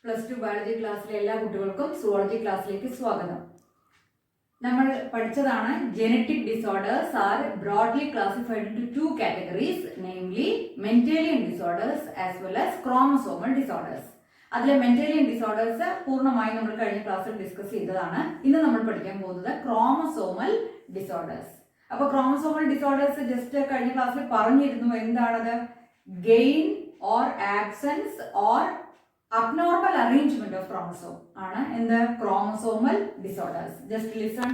+2 biology ക്ലാസ്സിലെ എല്ലാ കുട്ടികൾക്കും സുവോളജി ക്ലാസ്സിലേക്ക് സ്വാഗതം. നമ്മൾ പഠിച്ചതാണ് genetic disorders R broadly classified into 2 categories, namely Mendelian disorders as well as chromosomal disorders. അതിലെ മെന്റേലിയൻ ഡിസോർഡേഴ്സ് പൂർണ്ണമായി നമ്മൾ കഴിഞ്ഞ ക്ലാസ്സിൽ ഡിസ്കസ് ചെയ്തതാണ്. ഇന്ന് നമ്മൾ പഠിക്കാൻ പോകുന്നത് ക്രോമസോമൽ ഡിസോർഡേഴ്സ്. അപ്പോൾ ക്രോമസോമൽ ഡിസോർഡേഴ്സ് ജസ്റ്റ് കഴിഞ്ഞ ക്ലാസ്സിൽ പറഞ്ഞിരുന്നു. എന്താണത്? Gain or absence or abnormal arrangement of chromosome ആണ് എന്ത്? chromosomal disorders. Just listen.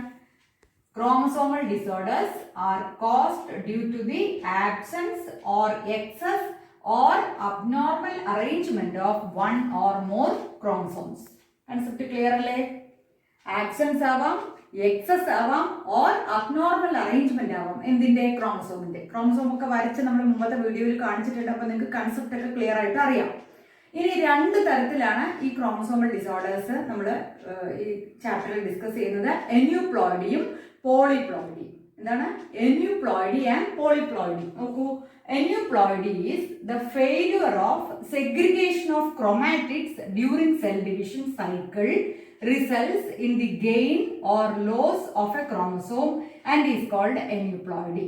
Chromosomal disorders are caused due to the absence or excess or abnormal arrangement of one or more chromosomes. Concept clear അല്ലേ? Absence ആവാം, excess ആവാം, or abnormal arrangement ആവാം. എന്തിന്റെ? ക്രോമസോമിന്റെ. Chromosome ഒക്കെ വരച്ച് നമ്മൾ മുമ്പത്തെ വീഡിയോയിൽ കാണിച്ചിട്ടുണ്ട്. അപ്പോൾ നിങ്ങൾക്ക് കൺസെപ്റ്റ് ഒക്കെ ക്ലിയർ ആയിട്ട് അറിയാം. ഇനി രണ്ട് തരത്തിലാണ് ഈ ക്രോമസോമൽ ഡിസോർഡേഴ്സ് നമ്മൾ ഈ ചാപ്റ്ററിൽ ഡിസ്കസ് ചെയ്യുന്നത്. എന്യൂപ്ലോയിഡിയും പോളിപ്ലോയിഡിയും. എന്താണ്? Aneuploidy and polyploidy. നോക്കൂ, aneuploidy is the failure of segregation of chromatids during cell division cycle results in the gain or loss of a chromosome and is called aneuploidy.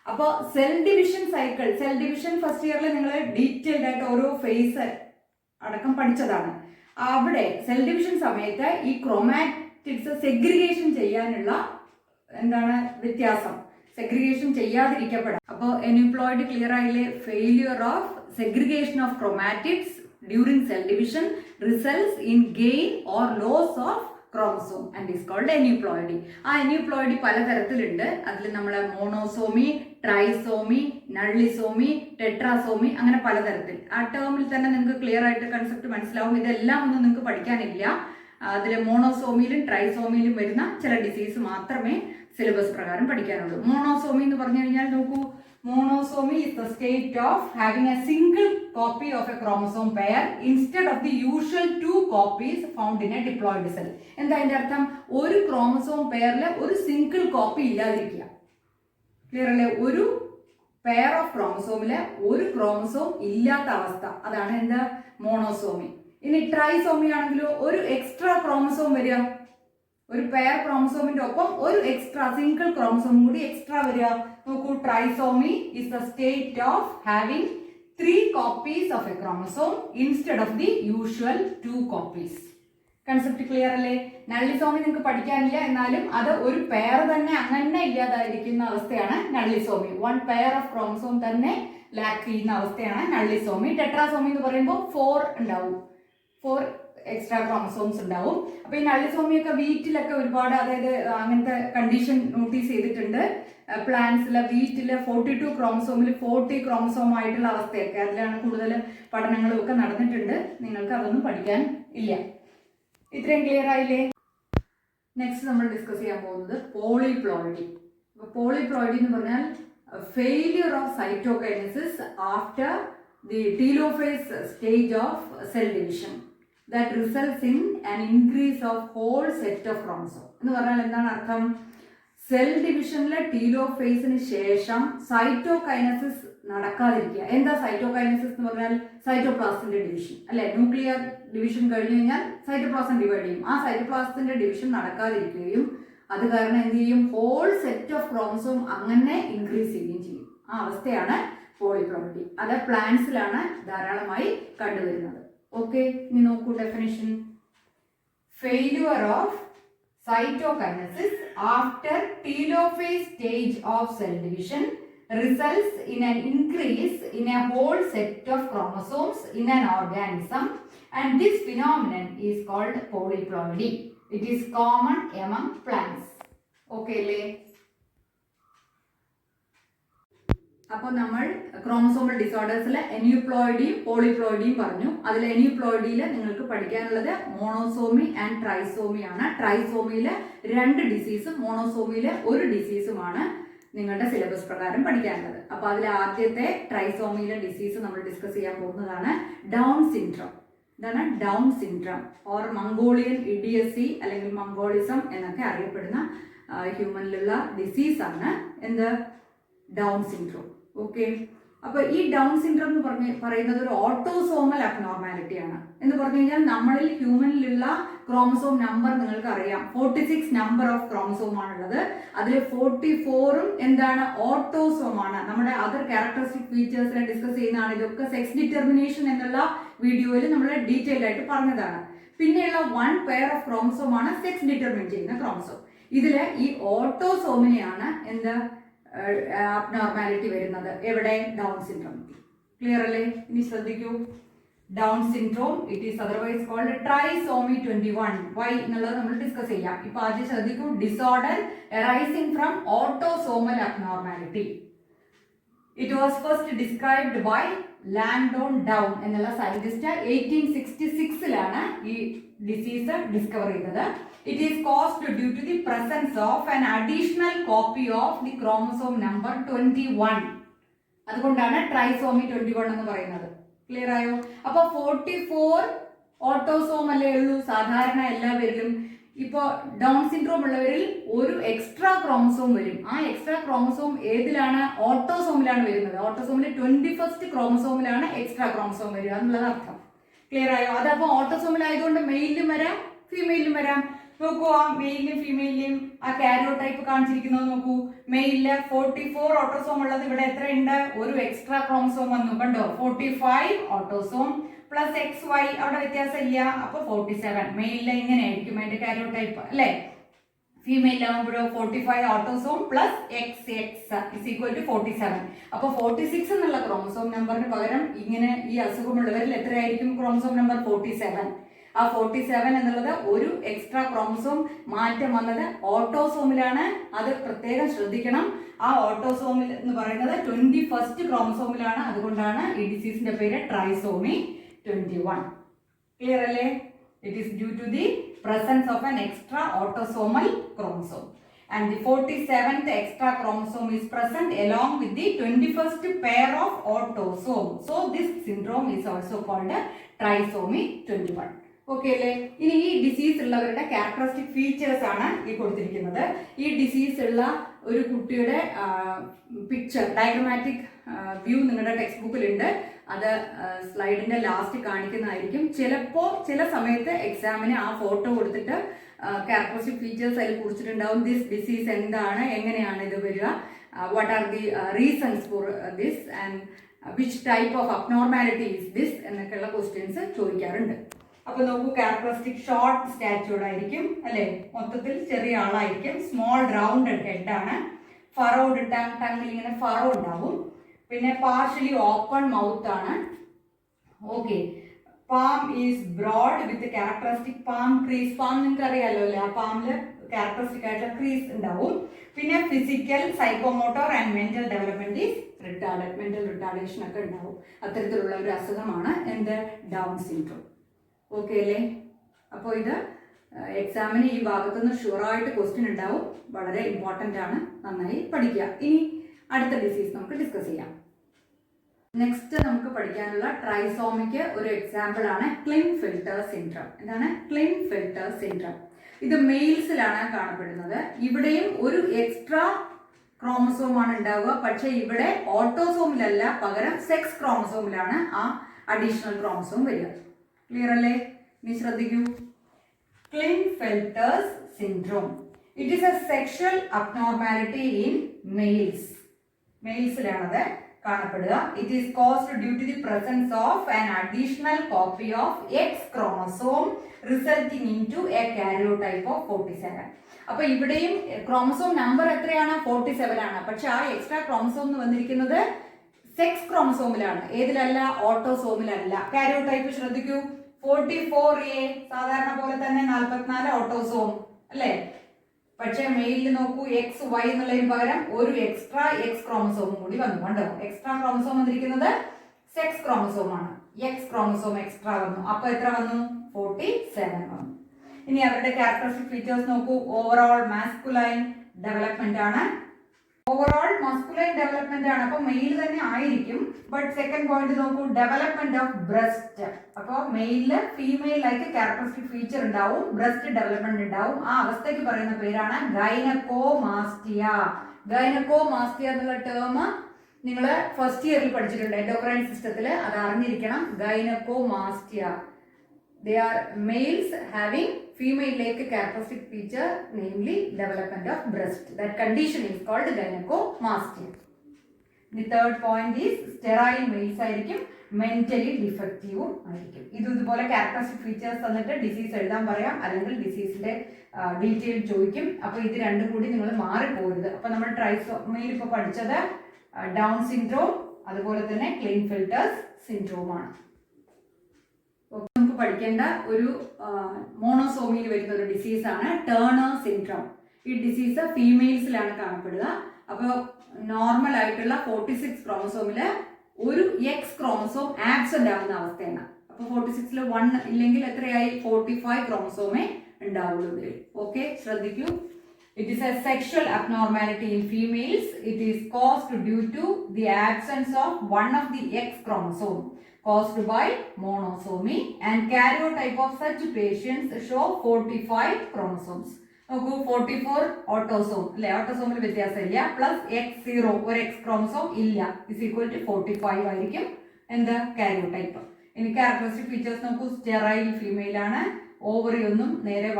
അപ്പോൾ cell division cycle, cell division first ഇയറിൽ നിങ്ങൾ detailed ആയിട്ട് ഓരോ face അടക്കം പഠിച്ചതാണ്. അവിടെ cell division സമയത്ത് ഈ ക്രോമാറ്റിഡ്സ് സെഗ്രിഗേഷൻ ചെയ്യാനുള്ള എന്താണ് വ്യത്യാസം? സെഗ്രിഗേഷൻ ചെയ്യാതിരിക്കപ്പെടാം. അപ്പോൾ എന്യൂപ്ലോയിഡ് ക്ലിയർ ആയില്ലേ? Failure of segregation of chromatids during cell division results in gain or loss of chromosome and is called aneuploidy. ആ എന്യൂപ്ലോയിഡി പലതരത്തിലുണ്ട്. അതിൽ നമ്മൾ മോണോസോമി, ട്രൈസോമി, നള്ളിസോമി, ടെട്രാസോമി, അങ്ങനെ പലതരത്തിൽ. ആ ടേമിൽ തന്നെ നിങ്ങൾക്ക് ക്ലിയർ ആയിട്ട് കൺസെപ്റ്റ് മനസ്സിലാവും. ഇതെല്ലാം ഒന്നും നിങ്ങൾക്ക് പഠിക്കാനില്ല. അതിൽ മോണോസോമിയിലും ട്രൈസോമിയിലും വരുന്ന ചില ഡിസീസ് മാത്രമേ സിലബസ് പ്രകാരം പഠിക്കാനുള്ളൂ. മോണോസോമി എന്ന് പറഞ്ഞു കഴിഞ്ഞാൽ നോക്കൂ, monosomy is the state of having a single copy of a chromosome pair instead of the usual 2 copies found in a diploid cell. എന്താ അതിന്റെ അർത്ഥം? ഒരു ക്രോമസോം പെയറിൽ ഒരു സിംഗിൾ കോപ്പി ഇല്ലാതിരിക്കുക. ക്ലിയർ അല്ലേ? ഒരു പെയർ ഓഫ് ക്രോമസോമില് ഒരു ക്രോമസോം ഇല്ലാത്ത അവസ്ഥ, അതാണ് എന്താ? മോണോസോമി. ഇനി ട്രൈസോമി ആണെങ്കിലോ ഒരു എക്സ്ട്രാ ക്രോമസോം വരിക. ഒരു പെയർ ക്രോമസോമിന്റെ ഒപ്പം ഒരു എക്സ്ട്രാ സിംഗിൾ ക്രോമസോം കൂടി എക്സ്ട്രാ വരിക. നോക്കൂ, trisomy is the state of having 3 copies of a chromosome instead of the usual 2 copies. Concept clear അല്ലേ? നള്ളിസോമി നിങ്ങൾക്ക് പഠിക്കാനില്ല, എന്നാലും അത് ഒരു പെയർ തന്നെ അങ്ങനെ ഇല്ലാതായിരിക്കുന്ന അവസ്ഥയാണ് നള്ളിസോമി. 1 പെയർ ഓഫ് ക്രോമസോം തന്നെ ലാക്ക് ചെയ്യുന്ന അവസ്ഥയാണ് നള്ളിസോമി. ടെട്രാസോമി എന്ന് പറയുമ്പോൾ 4 ഉണ്ടാവും, 4 എക്സ്ട്രാ ക്രോമസോംസ് ഉണ്ടാവും. അപ്പൊ ഈ നള്ളിസോമിയൊക്കെ വീറ്റിലൊക്കെ ഒരുപാട്, അതായത് അങ്ങനത്തെ കണ്ടീഷൻ നോട്ടീസ് ചെയ്തിട്ടുണ്ട്. പ്ലാന്റ്സിലെ വീറ്റില് 42 ക്രോമസോമിൽ 40 ക്രോമസോം ആയിട്ടുള്ള അവസ്ഥയൊക്കെ, അതിലാണ് കൂടുതൽ പഠനങ്ങളും ഒക്കെ നടന്നിട്ടുണ്ട്. നിങ്ങൾക്ക് അതൊന്നും പഠിക്കാൻ ഇല്ല. ഇത്രയും ക്ലിയർ ആയില്ലേ? നെക്സ്റ്റ് നമ്മൾ ഡിസ്കസ് ചെയ്യാൻ പോകുന്നത് പോളിപ്ലോയിഡി. പോളിപ്ലോയിഡി എന്ന് പറഞ്ഞാൽ failure of cytokinesis after the telophase stage of cell division that results in an increase of whole set of chromosome. എന്ന് പറഞ്ഞാൽ എന്താണ് അർത്ഥം? സെൽ ഡിവിഷനിലെ ടീലോഫേസിന് ശേഷം സൈറ്റോകൈനസിസ് നടക്കാതിരിക്കുക. എന്താ സൈറ്റോകൈനസിസ് എന്ന് പറഞ്ഞാൽ? സൈറ്റോപ്ലാസത്തിന്റെ ഡിവിഷൻ അല്ലെ? ന്യൂക്ലിയർ ഡിവിഷൻ കഴിഞ്ഞു കഴിഞ്ഞാൽ സൈറ്റോപ്ലാസം ഡിവൈഡ് ചെയ്യും. ആ സൈറ്റോപ്ലാസത്തിന്റെ ഡിവിഷൻ നടക്കാതിരിക്കുകയും അത് കാരണം എന്ത് ചെയ്യും? ഹോൾ സെറ്റ് ഓഫ് ക്രോമസോം അങ്ങനെ ഇൻക്രീസ് ചെയ്യുകയും ചെയ്യും. ആ അവസ്ഥയാണ് പോളിപ്ലോയിഡി. അത് പ്ലാന്റ്സിലാണ് ധാരാളമായി കണ്ടുവരുന്നത്. ഓക്കെ, ഇനി നോക്കൂ definition. Failure of cytokinesis after telophase stage of cell division results in an increase in a whole set of chromosomes in an organism, and this phenomenon is called polyploidy. It is common among plants. Okay അല്ലേ? അപ്പോൾ നമ്മൾ chromosomal ഡിസോർഡേഴ്സിൽ എന്യൂപ്ലോയിഡിയും പോളിപ്ലോയിഡിയും പറഞ്ഞു. അതിൽ എന്യൂപ്ലോയിഡിയിൽ നിങ്ങൾക്ക് പഠിക്കാനുള്ളത് monosomy and trisomy ആണ്. ട്രൈസോമിയിൽ 2 ഡിസീസും മോണോസോമിയിൽ 1 ഡിസീസുമാണ് നിങ്ങളുടെ syllabus പ്രകാരം പഠിക്കാനുള്ളത്. അപ്പോൾ അതിൽ ആദ്യത്തെ ട്രൈസോമിയിലെ ഡിസീസ് നമ്മൾ ഡിസ്കസ് ചെയ്യാൻ പോകുന്നതാണ് ഡൗൺ സിൻഡ്രോം. ഇതാണ് ഡൗൺ സിൻഡ്രോം ഓർ മംഗോളിയൻ ഇഡിയസി അല്ലെങ്കിൽ മംഗോളിസം എന്നൊക്കെ അറിയപ്പെടുന്ന ഹ്യൂമനിലുള്ള ഡിസീസാണ് എന്ത്? Down syndrome. ഓക്കെ, അപ്പൊ ഈ ഡൗൺ സിൻഡ്രോം എന്ന് പറയുന്നത് ഒരു ഓട്ടോസോമൽ അബ്നോർമാലിറ്റിയാണ്. എന്ന് പറഞ്ഞു കഴിഞ്ഞാൽ നമ്മളിൽ ഹ്യൂമനിലുള്ള ക്രോമസോം നമ്പർ നിങ്ങൾക്ക് അറിയാം, 46 നമ്പർ ഓഫ് ക്രോമസോം ആണുള്ളത്. അതിൽ 44ഉം എന്താണ്, ഓട്ടോസോം ആണ്. നമ്മുടെ അതർ ക്യാരക്ടറിസ്റ്റിക് ഫീച്ചേഴ്സിനെ ഡിസ്കസ് ചെയ്യുന്നതാണ്. ഇതൊക്കെ സെക്സ് ഡിറ്റർമിനേഷൻ എന്നുള്ള വീഡിയോയിൽ നമ്മൾ ഡീറ്റെയിൽ ആയിട്ട് പറഞ്ഞതാണ്. പിന്നെയുള്ള 1 പെയർ ഓഫ് ക്രോമസോം ആണ് സെക്സ് ഡിറ്റർമിൻ ചെയ്യുന്ന ക്രോമസോം. ഇതില് ഈ ഓട്ടോസോമിനെയാണ് എന്താ അബ്നോർമാലിറ്റി വരുന്നത്, എവിടെ, ഡൗൺ സിൻഡ്രോം. ക്ലിയർ അല്ലേ? ഇനി ശ്രദ്ധിക്കൂ, Down syndrome it is otherwise called trisomy 21. Why എന്നുള്ളത് നമ്മൾ ഡിസ്കസ് ചെയ്യാം. ഇപ്പൊ ആദ്യം ശ്രദ്ധിക്കൂ, disorder arising from autosomal abnormality. It was first described by Langdon Down എന്നുള്ള സയന്റിസ്റ്റ് 1866ലാണ് ഈ ഡിസീസ് ഡിസ്കവർ ചെയ്തത്. It is caused due to the presence of an additional copy of the chromosome number 21. അതുകൊണ്ടാണ് trisomy 21 എന്ന് പറയുന്നത്. Clear ആയോ? അപ്പൊ 44 autosome അല്ലേ ഉള്ളൂ സാധാരണ എല്ലാവരിലും. ഇപ്പൊ ഡൗൺ സിൻഡ്രോം ഉള്ളവരിൽ ഒരു എക്സ്ട്രാ ക്രോമസോം വരും. ആ എക്സ്ട്രാ ക്രോമസോം ഏതിലാണ്? ഓട്ടോസോമിലാണ് വരുന്നത്. ഓട്ടോസോമിലെ 21st ക്രോമസോമിലാണ് എക്സ്ട്രാ ക്രോമസോം വരിക എന്നുള്ളത് അർത്ഥം. ക്ലിയർ ആയോ? അതപ്പോ ഓട്ടോസോമിലായതുകൊണ്ട് മെയിലും വരാം ഫീമെയിലും വരാം. നോക്കൂ, ആ മെയിലും ഫീമെയിലും ആ കാരിയോടൈപ്പ് കാണിച്ചിരിക്കുന്നത് നോക്കൂ. മെയിലില് 44 ഓട്ടോസോം ഉള്ളത് ഇവിടെ എത്ര ഉണ്ട്? ഒരു എക്സ്ട്രാ ക്രോമസോം വന്നു, കണ്ടോ? 45 ഓട്ടോസോം പ്ലസ് XY, അവിടെ വ്യത്യാസം ഇല്ല. അപ്പൊ 47. മെയിലില് ഇങ്ങനെ ആയിരിക്കും അതിന്റെ കാരിയോടൈപ്പ് അല്ലെ. ഫീമെയിലാകുമ്പോഴോ 45 autosome plus XX is equal to 47. അപ്പൊ 46 എന്നുള്ള ക്രോമസോം നമ്പറിന് പകരം ഇങ്ങനെ ഈ അസുഖമുള്ളവരിൽ എത്രയായിരിക്കും ക്രോമസോം നമ്പർ? 47. ആ 47 എന്നുള്ളത് ഒരു എക്സ്ട്രാ ക്രോമസോം മാറ്റം വന്നത് ഓട്ടോസോമിലാണ്. അത് പ്രത്യേകം ശ്രദ്ധിക്കണം. ആ ഓട്ടോസോമിൽ എന്ന് പറയുന്നത് 21st ക്രോമസോമിലാണ്. അതുകൊണ്ടാണ് ഈ ഡിസീസിന്റെ പേര് ട്രൈസോമി 21. ക്ലിയർ അല്ലേ? It is due to the presence of an extra autosomal chromosome, and the 47th extra chromosome is present along with the 21st pair of autosome. So this syndrome is also called trisomy 21. Okay അല്ലേ? ഇനി ഈ disease ഉള്ളവരുടെ characteristic features ആണ് ഈ കൊടുത്തിരിക്കുന്നത്. ഈ disease ഉള്ള ഒരു കുട്ടിയുടെ പിക്ചർ, ഡയഗ്രമാറ്റിക് വ്യൂ നിങ്ങളുടെ ടെക്സ്റ്റ് ബുക്കിലുണ്ട്. അത് സ്ലൈഡിന്റെ ലാസ്റ്റ് കാണിക്കുന്നതായിരിക്കും. ചിലപ്പോൾ ചില സമയത്ത് എക്സാമിന് ആ ഫോട്ടോ കൊടുത്തിട്ട് ക്യാരക്ടറിസ്റ്റിക് ഫീച്ചേഴ്സ് അതിൽ കുറിച്ചിട്ടുണ്ടാവും. ദിസ് ഡിസീസ് എന്താണ്, എങ്ങനെയാണ് ഇത് വരിക, what are the reasons for this and which type of abnormality is this എന്നൊക്കെയുള്ള ക്വസ്റ്റ്യൻസ് ചോദിക്കാറുണ്ട്. അപ്പൊ നോക്കൂ, ക്യാരക്ടറിസ്റ്റിക് ഷോർട്ട് സ്റ്റാച്യൂർഡ് ആയിരിക്കും അല്ലെ, മൊത്തത്തിൽ ചെറിയ ആളായിരിക്കും. സ്മോൾ റൗണ്ടഡ് ഹെഡ് ആണ്. ഫറോഡ് ടങ്ങിൽ ഇങ്ങനെ ഫറോ ഉണ്ടാവും. പിന്നെ പാർഷ്യലി ഓപ്പൺ മൗത്ത് ആണ്. Okay, palm is broad with characteristic palm crease. Palm നിങ്ങൾക്ക് അറിയാലോ അല്ലെ, ആ പാമില് ക്യാരക്ടറിസ്റ്റിക് ആയിട്ടുള്ള ക്രീസ് ഉണ്ടാവും. പിന്നെ physical, psychomotor and mental development is retarded. Mental retardation ഒക്കെ ഉണ്ടാവും. അത്തരത്തിലുള്ള ഒരു അസുഖമാണ് എന്ത്, ഡൗൺ സിൻഡ്രോം. ഓക്കെ അല്ലേ? അപ്പോൾ ഇത് എക്സാമിന് ഈ ഭാഗത്തുനിന്ന് ഷുവറായിട്ട് ക്വസ്റ്റ്യൻ ഉണ്ടാവും. വളരെ ഇമ്പോർട്ടൻ്റ് ആണ്, നന്നായി പഠിക്കുക. ഇനി അടുത്ത ഡിസീസ് നമുക്ക് ഡിസ്കസ് ചെയ്യാം. നെക്സ്റ്റ് നമുക്ക് പഠിക്കാനുള്ള ട്രൈസോമിക്ക് ഒരു എക്സാമ്പിൾ ആണ് ക്ലിൻഫിൽട്ടർ സിൻഡ്രോം. എന്താണ് ക്ലിൻഫിൽട്ടർ സിൻഡ്രോം? ഇത് മെയിൽസിലാണ് കാണപ്പെടുന്നത്. ഇവിടെയും ഒരു എക്സ്ട്രാ ക്രോമസോം ആണ് ഉണ്ടാവുക. പക്ഷെ ഇവിടെ ഓട്ടോസോമിലല്ല, പകരം സെക്സ് ക്രോമസോമിലാണ് ആ അഡീഷണൽ ക്രോമസോം വരിക. ക്ലിയർ അല്ലേ? ഇനി ശ്രദ്ധിക്കൂ, Klinefelter's syndrome. It is a sexual abnormality in males. മെയിൽസിലാണത് കാണപ്പെടുക. It is caused due to the presence of an additional copy of X chromosome resulting in to a karyotype of 47. അപ്പൊ ഇവിടെയും chromosome number എത്രയാണ്? 47 ആണ്. പക്ഷെ ആ extra chromosome എന്ന് വന്നിരിക്കുന്നത് സെക്സ് ക്രോമസോമിലാണ്. ഏതിലല്ല? ഓട്ടോസോമിലല്ല. കാരിയോടൈപ്പ് ശ്രദ്ധിക്കൂ, 44A സാധാരണ പോലെ തന്നെ 44 ഓട്ടോസോം അല്ലേ. പക്ഷെ മെയിലിൽ നോക്കൂ, XY എന്നുള്ളതിന് പകരം ഒരു എക്സ്ട്രാ എക്സ് ക്രോമസോമും കൂടി വന്നു. കണ്ടോ, എക്സ്ട്രാ ക്രോമസോം വന്നിരിക്കുന്നത് സെക്സ് ക്രോമസോം ആണ്. എക്സ് ക്രോമസോം എക്സ്ട്രാ വന്നു. അപ്പൊ എത്ര വന്നു? 47 വന്നു. ഇനി അവരുടെ ക്യാരക്ടറിസ്റ്റിക് ഫീച്ചേഴ്സ് നോക്കൂ. ഓവറോൾ മാസ്കുലൈൻ ഡെവലപ്മെന്റ് ആണ്. ഓവറോൾ മസ്കുലൈൻ ഡെവലപ്മെന്റ് ആണ്. അപ്പൊ മെയിൽ തന്നെ ആയിരിക്കും. ബട്ട് സെക്കൻഡ് പോയിന്റ് നോക്കൂ, ഡെവലപ്മെന്റ് ഓഫ് ബ്രസ്റ്റ്. അപ്പൊ മെയിലില് ഫീമെയിൽ ആയിട്ട് ക്യാരക്ടറിസ്റ്റിക് ഫീച്ചർ ഉണ്ടാവും, ബ്രസ്റ്റ് ഡെവലപ്മെന്റ് ഉണ്ടാവും. ആ അവസ്ഥയ്ക്ക് പറയുന്ന പേരാണ് ഗൈനക്കോമാസ്റ്റിയ. ഗൈനക്കോമാസ്റ്റിയ എന്നുള്ള ടേം നിങ്ങൾ ഫസ്റ്റ് ഇയറിൽ പഠിച്ചിട്ടുണ്ട് എൻഡോക്രൈൻ സിസ്റ്റത്തിൽ, അത് അറിഞ്ഞിരിക്കണം. Gynaecomastia, they are males having female-like characteristic feature, namely development of breast. That condition is called gynecomastia. The third point is sterile males ആയിരിക്കും, mentally defective ആയിരിക്കും. ഇതുപോലെ ക്യാരക്ടറിസ്റ്റിക് ഫീച്ചേഴ്സ് തന്നിട്ട് ഡിസീസ് എഴുതാൻ പറയാം, അല്ലെങ്കിൽ ഡിസീസിന്റെ ഡീറ്റെയിൽ ചോദിക്കും. അപ്പൊ ഇത് രണ്ടും കൂടി നിങ്ങൾ മാറിപ്പോരുത്. അപ്പൊ നമ്മൾ ട്രൈസോമിയിൽ ഇപ്പൊ പഠിച്ചത് ഡൗൺ സിൻഡ്രോം, അതുപോലെ തന്നെ ക്ലീൻഫെൽറ്റേഴ്സ് സിൻഡ്രോം ആണ്. നമുക്ക് പഠിക്കേണ്ട ഒരു മോണോസോമിയിൽ വരുന്ന ഒരു ഡിസീസാണ് ടേണർ സിൻഡ്രോം. ഈ ഡിസീസ് ഫീമെയിൽസിലാണ് കാണപ്പെടുക. അപ്പോൾ നോർമൽ ആയിട്ടുള്ള 46 ക്രോമസോമില് ഒരു എക്സ് ക്രോമസോം ആബ്സെന്റ് ആവുന്ന അവസ്ഥയാണ്. അപ്പോൾ 46-ൽ 1 ഇല്ലെങ്കിൽ എത്രയായി? 45 ക്രോമസോമേ ഉണ്ടാവുള്ളൂ ഇതിൽ. ഓക്കെ, ശ്രദ്ധിക്കൂ. It is a sexual abnormality in females. It is caused due to the absence of one of the X chromosome caused by monosomy, and karyotype of such patients show 45 chromosomes. നോക്കൂ, 44 autosome അല്ലെ, ഓട്ടോസോമിൽ വ്യത്യാസമില്ല, plus X0 ഒരു X chromosome ഇല്ല, is equal to 45 ആയിരിക്കും എന്ത് karyotype. ഇനി characteristic features നോക്കൂ, sterile female ആണ്, ഓവറി ഒന്നും നേരെ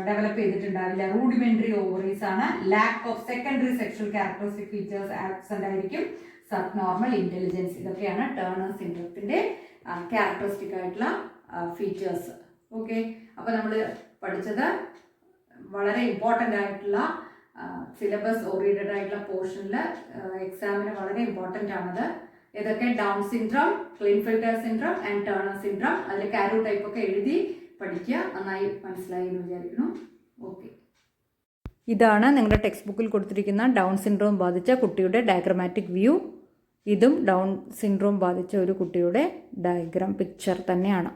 ഡെവലപ്പ് ചെയ്തിട്ടുണ്ടാവില്ല, റൂഡിമെന്ററി ഓവറീസ് ആണ്, lack of secondary sexual characteristic features absent ആയിരിക്കും, സബ് നോർമൽ ഇന്റലിജൻസ്. ഇതൊക്കെയാണ് ടേണർ സിൻഡ്രോത്തിന്റെ ക്യാരക്ടറിസ്റ്റിക് ആയിട്ടുള്ള ഫീച്ചേഴ്സ്. ഓക്കെ, അപ്പൊ നമ്മൾ പഠിച്ചത് വളരെ ഇമ്പോർട്ടൻ്റ് ആയിട്ടുള്ള സിലബസ് ഓറിയന്റഡ് ആയിട്ടുള്ള പോർഷനിൽ എക്സാമിന് വളരെ ഇമ്പോർട്ടൻ്റ് ആണത്. ഇതൊക്കെ Down syndrome, Klinefelter syndrome and Turner syndrome. അതിൽ കാരിയോടൈപ്പ് ഒക്കെ എഴുതി പഠിക്കുക. നന്നായി മനസ്സിലായി എന്ന് വിചാരിക്കുന്നു. ഓക്കെ, ഇതാണ് നിങ്ങളുടെ ടെക്സ്റ്റ് ബുക്കിൽ കൊടുത്തിരിക്കുന്ന ഡൗൺ സിൻഡ്രോം ബാധിച്ച കുട്ടിയുടെ ഡയഗ്രമാറ്റിക് വ്യൂ. ഇതും ഡൗൺ സിൻഡ്രോം ബാധിച്ച ഒരു കുട്ടിയുടെ ഡയഗ്രാം പിക്ചർ തന്നെയാണ്.